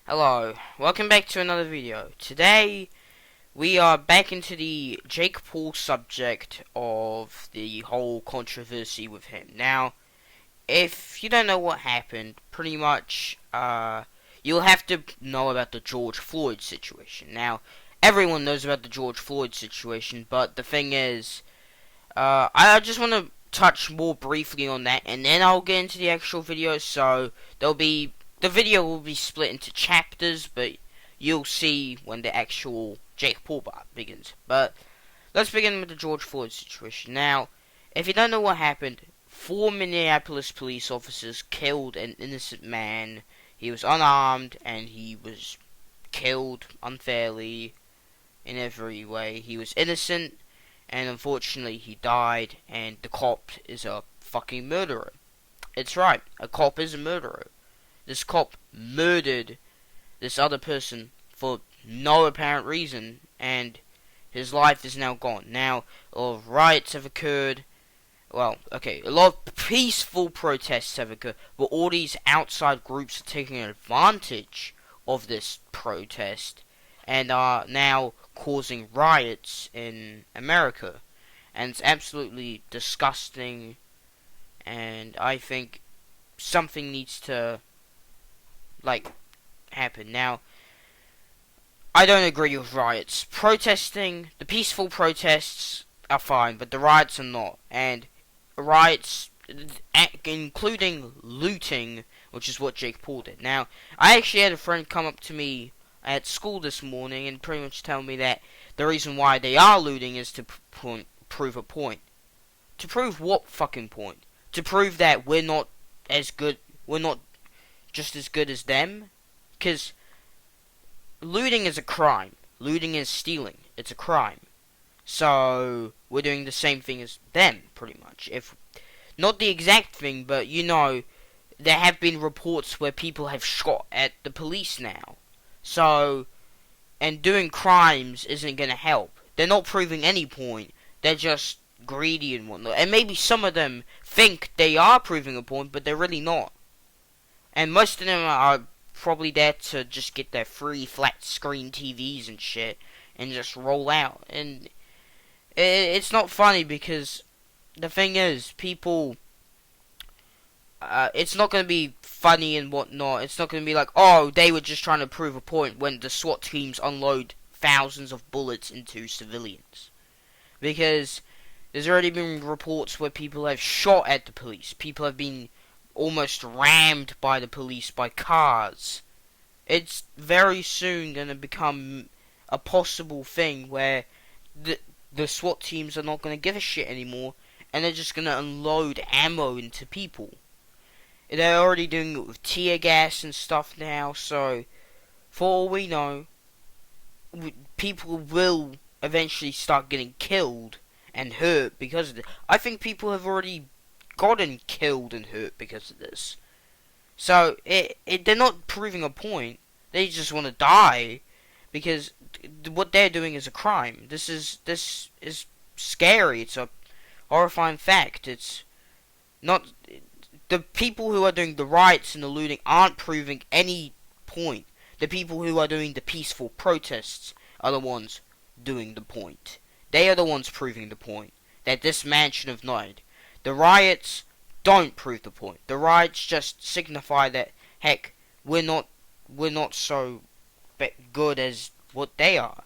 Hello, welcome back to another video. Today, we are back into the Jake Paul subject of the whole controversy with him. Now, if you don't know what happened, pretty much, you'll have to know about the George Floyd situation. Now, everyone knows about the George Floyd situation, but the thing is, I just want to touch more briefly on that, and then I'll get into the actual video, so the video will be split into chapters, but you'll see when the actual Jake Paul part begins. But let's begin with the George Floyd situation. Now, if you don't know what happened, 4 Minneapolis police officers killed an innocent man. He was unarmed, and he was killed unfairly in every way. He was innocent, and unfortunately he died, and the cop is a fucking murderer. It's right, a cop is a murderer. This cop murdered this other person for no apparent reason, and his life is now gone. Now, a lot of riots have occurred. Well, okay, a lot of peaceful protests have occurred, but all these outside groups are taking advantage of this protest and are now causing riots in America. And it's absolutely disgusting, and I think something needs to happen. Now, I don't agree with riots. Protesting, the peaceful protests are fine, but the riots are not. And riots, including looting, which is what Jake Paul did. Now, I actually had a friend come up to me at school this morning and pretty much tell me that the reason why they are looting is to prove a point. To prove what fucking point? To prove that we're not just as good as them? Because looting is a crime. Looting is stealing. It's a crime. So, we're doing the same thing as them, pretty much. If not the exact thing, but there have been reports where people have shot at the police now. So, and doing crimes isn't going to help. They're not proving any point. They're just greedy and whatnot. And maybe some of them think they are proving a point, but they're really not. And most of them are probably there to just get their free flat screen TVs and shit and just roll out. And it's not funny because the thing is, people, it's not going to be funny and whatnot. It's not going to be like, oh, they were just trying to prove a point when the SWAT teams unload thousands of bullets into civilians. Because there's already been reports where people have shot at the police. People have been almost rammed by the police by cars. It's very soon going to become a possible thing where the SWAT teams are not going to give a shit anymore, and they're just going to unload ammo into people. They're already doing it with tear gas and stuff now, so for all we know, people will eventually start getting killed and hurt because of it. I think people have already gotten killed and hurt because of this. So, they're not proving a point. They just want to die because what they're doing is a crime. This is scary. It's a horrifying fact. It's not... The people who are doing the riots and the looting aren't proving any point. The people who are doing the peaceful protests are the ones doing the point. They are the ones proving the point that this man should have died. The riots don't prove the point. The riots just signify that, heck, we're not so good as what they are.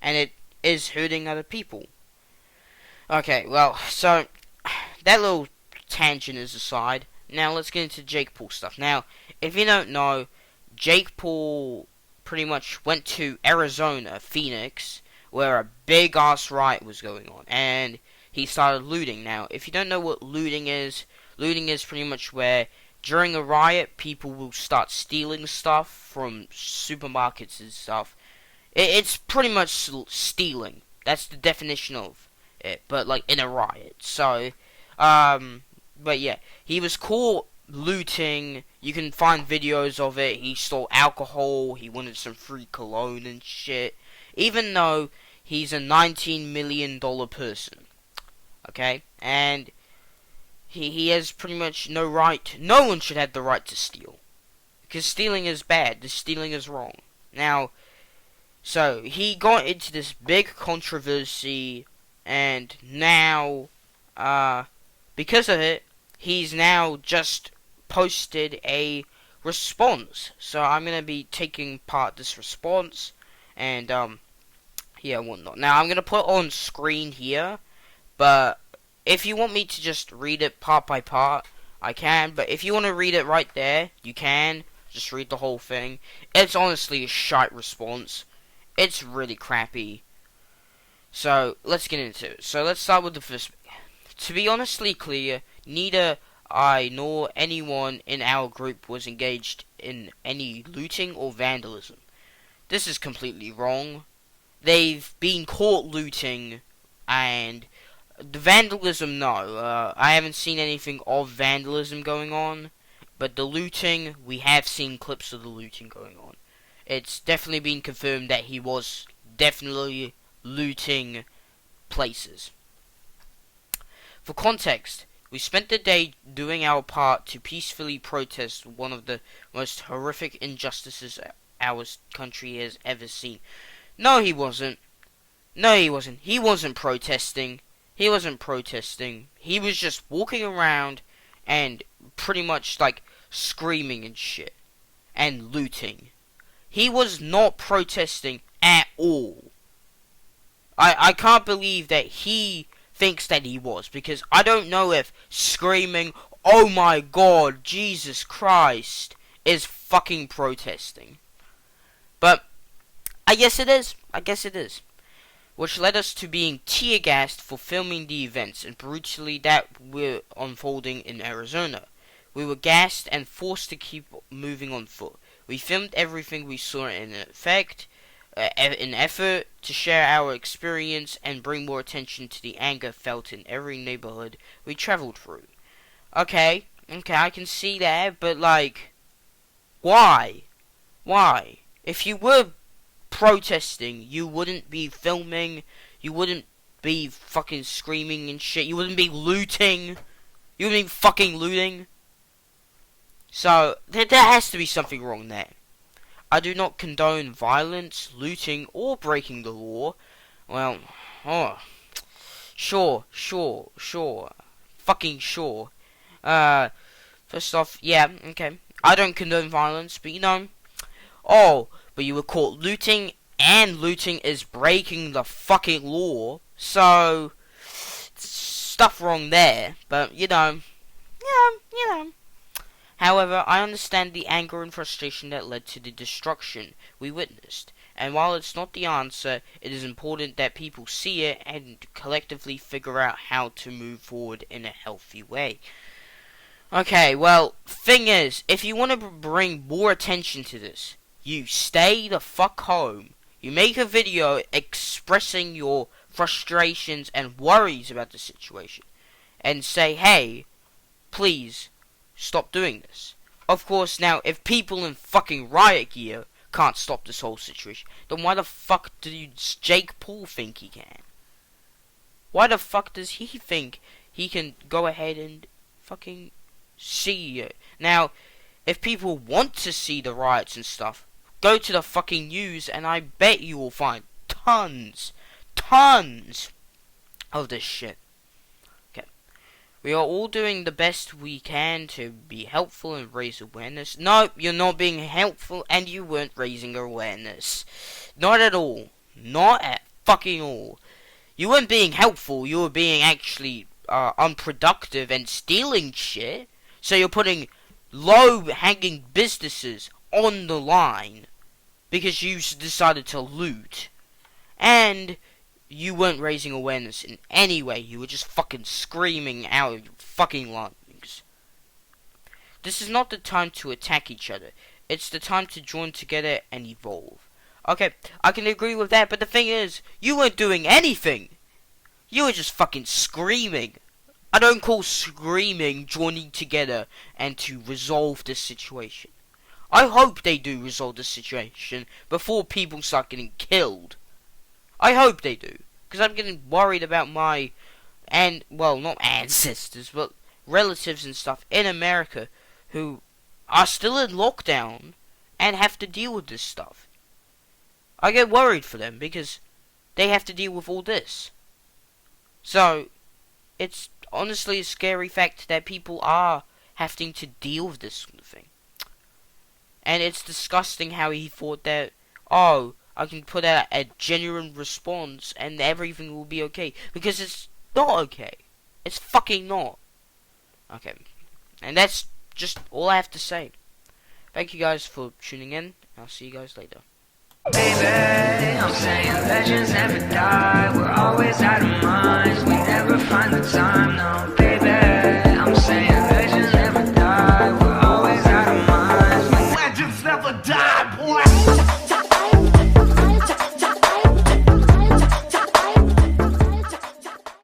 And it is hurting other people. Okay, well, so, that little tangent is aside. Now, let's get into Jake Paul stuff. Now, if you don't know, Jake Paul pretty much went to Arizona, Phoenix, where a big-ass riot was going on. And he started looting. Now, if you don't know what looting is pretty much where during a riot, people will start stealing stuff from supermarkets and stuff. It's pretty much stealing. That's the definition of it, but like in a riot. So, but yeah, he was caught looting. You can find videos of it. He stole alcohol. He wanted some free cologne and shit. Even though he's a $19 million person. Okay? And he has pretty much no right. No one should have the right to steal. Because stealing is bad. The stealing is wrong. Now, so he got into this big controversy, and now, because of it, he's now just posted a response. So I'm gonna be taking part this response, and yeah, whatnot. Now I'm gonna put on screen here, but if you want me to just read it part by part, I can. But if you want to read it right there, you can. Just read the whole thing. It's honestly a shite response. It's really crappy. So, let's get into it. So, let's start with the first. To be honestly clear, neither I nor anyone in our group was engaged in any looting or vandalism. This is completely wrong. They've been caught looting, and the vandalism, no. I haven't seen anything of vandalism going on. But the looting, we have seen clips of the looting going on. It's definitely been confirmed that he was definitely looting places. For context, we spent the day doing our part to peacefully protest one of the most horrific injustices our country has ever seen. No, he wasn't. No, he wasn't. He wasn't protesting. He wasn't protesting. He was just walking around and pretty much like screaming and shit and looting. He was not protesting at all. I can't believe that he thinks that he was, because I don't know if screaming, "Oh my God, Jesus Christ," is fucking protesting. But I guess it is. I guess it is. Which led us to being tear gassed for filming the events and brutally that were unfolding in Arizona. We were gassed and forced to keep moving on foot. We filmed everything we saw in effect, in effort to share our experience and bring more attention to the anger felt in every neighborhood we traveled through. Okay, I can see that, but like, why? Why? If you were protesting, you wouldn't be filming, you wouldn't be fucking screaming and shit, you wouldn't be looting, you wouldn't be fucking looting. So, there has to be something wrong there. I do not condone violence, looting, or breaking the law. Well, sure. Fucking sure. First off, yeah, okay. I don't condone violence, but you know. Oh, but you were caught looting, and looting is breaking the fucking law. So, stuff wrong there, but you know. However, I understand the anger and frustration that led to the destruction we witnessed, and while it's not the answer, it is important that people see it and collectively figure out how to move forward in a healthy way. Okay, well, thing is, if you want to bring more attention to this, you stay the fuck home. You make a video expressing your frustrations and worries about the situation, and say, hey, please, stop doing this. Of course, now, if people in fucking riot gear can't stop this whole situation, then why the fuck does Jake Paul think he can? Why the fuck does he think he can go ahead and fucking see it? Now, if people want to see the riots and stuff, go to the fucking news and I bet you will find tons of this shit. We are all doing the best we can to be helpful and raise awareness. No, you're not being helpful and you weren't raising awareness. Not at all. Not at fucking all. You weren't being helpful, you were being actually unproductive and stealing shit. So you're putting low-hanging businesses on the line because you decided to loot. And you weren't raising awareness in any way. You were just fucking screaming out of your fucking lungs. This is not the time to attack each other. It's the time to join together and evolve. Okay, I can agree with that, but the thing is, you weren't doing anything. You were just fucking screaming. I don't call screaming joining together and to resolve this situation. I hope they do resolve this situation before people start getting killed. I hope they do, because I'm getting worried about my, not ancestors, but relatives and stuff in America who are still in lockdown and have to deal with this stuff. I get worried for them because they have to deal with all this. So, it's honestly a scary fact that people are having to deal with this sort of thing. And it's disgusting how he thought that, oh, I can put out a genuine response and everything will be okay. Because it's not okay. It's fucking not. Okay. And that's just all I have to say. Thank you guys for tuning in. I'll see you guys later. Baby, I'm saying legends never die. We're always out of minds. We never find the time, no.